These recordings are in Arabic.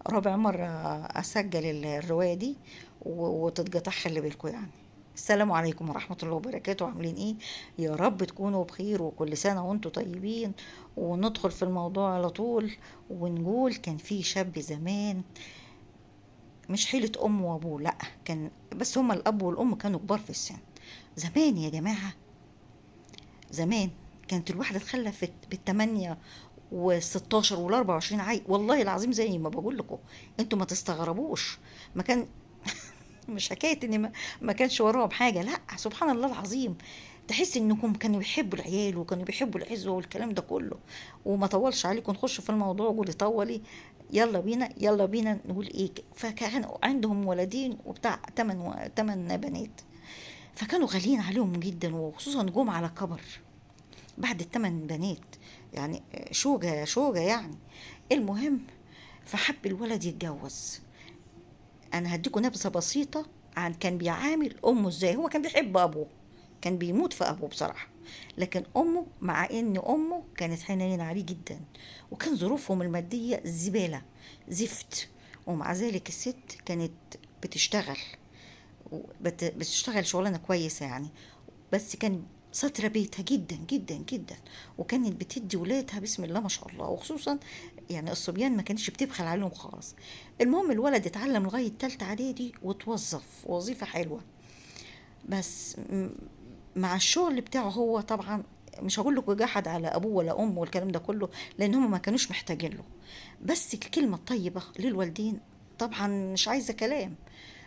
رابع مرة أسجل الرواية دي وتتقطع، خلي بالكم يعني. السلام عليكم ورحمة الله وبركاته، عاملين ايه؟ يا رب تكونوا بخير وكل سنة وانتم طيبين. وندخل في الموضوع على طول ونقول كان في شاب زمان، مش حيلة أم وأبوه، لأ، كان بس هما الأب والأم كانوا كبار في السن. زمان يا جماعة، زمان كانت الواحدة اتخلفت بالتمانية و16 وال24 عيل، والله العظيم زي ما بقول لكم. انتوا ما تستغربوش. ما كان مش حكاية ان ما كانش وراهم حاجة، لا، سبحان الله العظيم. تحس انكم كانوا بيحبوا العيال وكانوا بيحبوا العزوة والكلام ده كله. وما طولش عليكم نخش في الموضوع، قولي طولي. يلا بينا يلا بينا نقول ايه. فكان عندهم ولدين وبتاع تمن بنات. فكانوا غاليين عليهم جدا، وخصوصا جم على كبر بعد التمن بنات. يعني شوجة شوجة يعني. المهم، فحب الولد يتجوز. انا هديكوا نبذه بسيطه عن كان بيعامل امه ازاي. هو كان بيحب ابوه، كان بيموت في ابوه بصراحه. لكن امه، مع ان امه كانت حنينه عليه جدا، وكان ظروفهم الماديه زباله، زفت، ومع ذلك الست كانت بتشتغل، بتشتغل شغلانه كويسه يعني. بس كان سترة بيتها جدا جدا جدا، وكانت بتدي ولادها بسم الله ما شاء الله، وخصوصا يعني الصبيان ما كانتش بتبخل عليهم خالص. المهم الولد اتعلم لغاية تالتة اعدادي وتوظف وظيفة حلوة. بس مع الشغل بتاعه هو طبعا، مش هقول لكم جحد على ابوه ولا امه والكلام ده كله، لان هم ما كانوش محتاجين له. بس الكلمة الطيبة للوالدين طبعا مش عايزة كلام.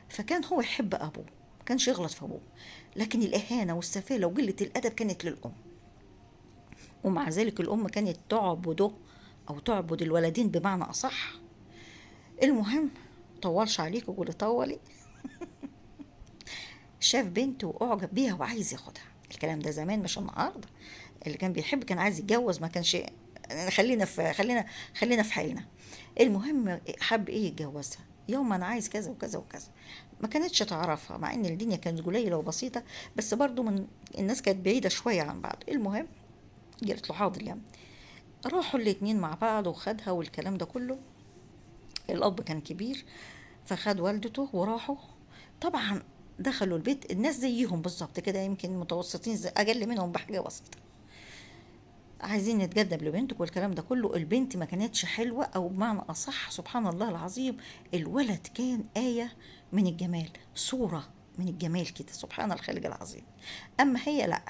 فكان هو يحب ابوه، ما كانش يغلط في ابوه. لكن الاهانة والسفالة وقلة الادب كانت للام. ومع ذلك الام كانت تعبده، او تعبد الولدين بمعنى اصح. المهم، طولش عليك وقولي طولي. شاف بنت واعجب بيها وعايز ياخدها. الكلام ده زمان مش النهارده. اللي كان بيحب كان عايز يتجوز، ما كانش. خلينا في حالنا. المهم، حب ايه يتجوزها. يوم انا عايز كذا وكذا وكذا. ما كانتش تعرفها، مع ان الدنيا كانت قليله وبسيطه، بس برضو من الناس كانت بعيده شويه عن بعض. المهم، قالت له حاضر يعني. راحوا الاتنين مع بعض وخدها والكلام ده كله. الاب كان كبير، فخد والدته وراحوا. طبعا دخلوا البيت الناس زيهم بالظبط كده، يمكن متوسطين، زي اقل منهم بحاجه بسيطه. عايزين نتجدد لبنتك والكلام ده كله. البنت ما كانتش حلوه، او بمعنى اصح سبحان الله العظيم، الولد كان ايه من الجمال، صوره من الجمال كده، سبحان الخالق العظيم. اما هي لا،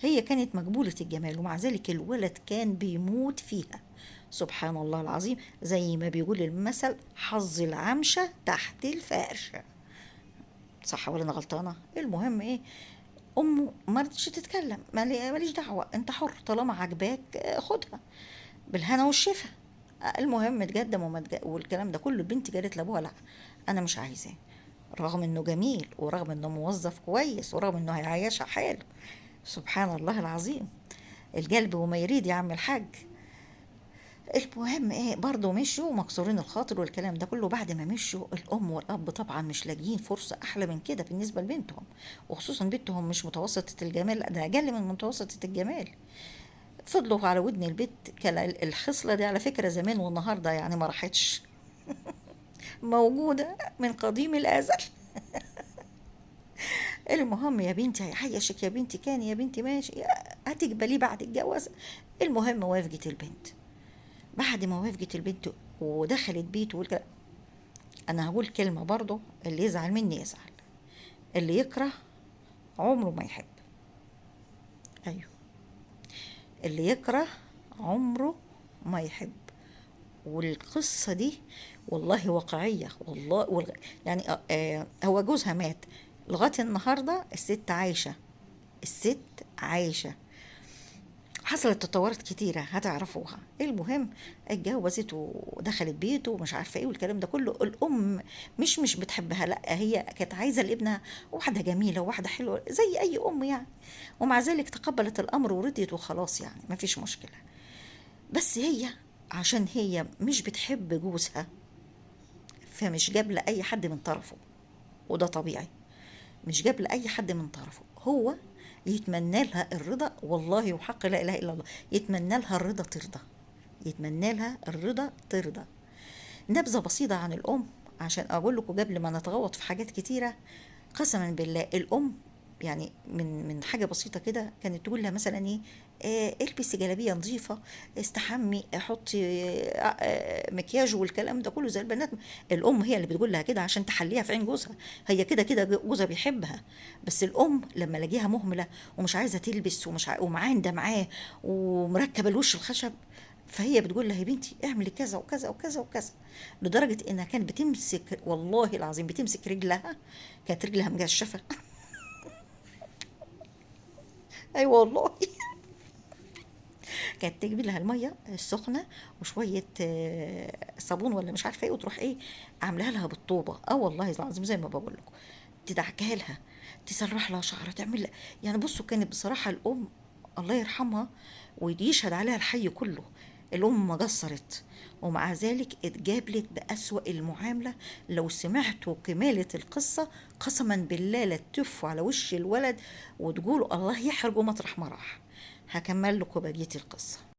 هي كانت مقبوله الجمال، ومع ذلك الولد كان بيموت فيها. سبحان الله العظيم، زي ما بيقول المثل: حظ العمشه تحت الفرشه. صح ولا انا غلطانه؟ المهم ايه، امه ما رضتش تتكلم. ماليش دعوه، انت حر، طالما عجباك خدها بالهنا والشفا. المهم اتقدم والكلام ده كله. البنت قالت لابوها: لا، انا مش عايزاه. رغم انه جميل، ورغم انه موظف كويس، ورغم انه هيعيشها حاله. سبحان الله العظيم، القلب وما يريد يا عم الحاج. المهم ايه، برضه مشوا مكسورين الخاطر والكلام ده كله. بعد ما مشوا، الام والاب طبعا مش لاقيين فرصه احلى من كده بالنسبه لبنتهم، وخصوصا بنتهم مش متوسطه الجمال، لا ده اقل من متوسطه الجمال. فضلوا على ودن البيت. كان الخصله دي على فكره زمان والنهارده يعني ما راحتش، موجوده من قديم الازل. المهم يا بنتي هيعيشك يا بنتي، كان يا بنتي ماشي، هتقبليه بعد الجواز. المهم وافقت البنت. بعد ما وافقت البنت ودخلت بيته والكلام، انا هقول كلمة برضو، اللي يزعل مني يزعل. اللي يكره عمره ما يحب. ايوه، اللي يكره عمره ما يحب. والقصة دي والله واقعية، والله يعني هو جوزها مات، لغاية النهاردة الست عايشة. الست عايشة. حصلت تطورات كتيرة هتعرفوها. المهم، اتجوزت ودخلت بيته ومش عارفة ايه والكلام ده كله. الأم مش بتحبها، لا، هي كانت عايزة لابنها واحدة جميلة وواحدة حلوة زي أي أم يعني. ومع ذلك تقبلت الأمر ورضيت وخلاص، يعني مفيش مشكلة. بس هي عشان هي مش بتحب جوزها، فمش جاب لأي حد من طرفه. وده طبيعي، مش جاب لأي حد من طرفه. هو يتمنى لها الرضا، والله وحق لا إله إلا الله، يتمنى لها الرضا ترضى. يتمنى لها الرضا ترضى. نبذة بسيطة عن الأم عشان أقول لكم قبل ما نتغوط في حاجات كتيرة. قسما بالله الأم يعني من حاجة بسيطة كده كانت تقول لها مثلا ايه، البسي جلابية نظيفة، استحمي، حطي مكياج والكلام ده كله زي البنات. الأم هي اللي بتقول لها كده عشان تحليها في عين جوزها. هي كده كده جوزها بيحبها، بس الأم لما لاقيها مهملة ومش عايزة تلبس ومعانده معاه ومركبة الوش الخشب، فهي بتقول لها يا بنتي اعملي كذا وكذا وكذا وكذا. لدرجة انها كانت بتمسك، والله العظيم بتمسك رجلها، كانت رجلها مجشفة. ايوه والله. كانت تجيب لها الميه السخنه وشويه صابون ولا مش عارفه ايه، وتروح ايه عاملاها لها بالطوبه. اه والله العظيم زي ما بقول لكم، تدعكها لها، تسرح لها شعرها، تعمل لها. يعني بصوا كانت بصراحه الام الله يرحمها ويشهد عليها الحي كله، الأم ما قصرت، ومع ذلك اتجابلت بأسوأ المعاملة. لو سمعتوا كمالة القصة قسما بالله لا تفوا على وش الولد وتقولوا الله يحرقه مطرح ما راح. هكمل لكم بقية القصة.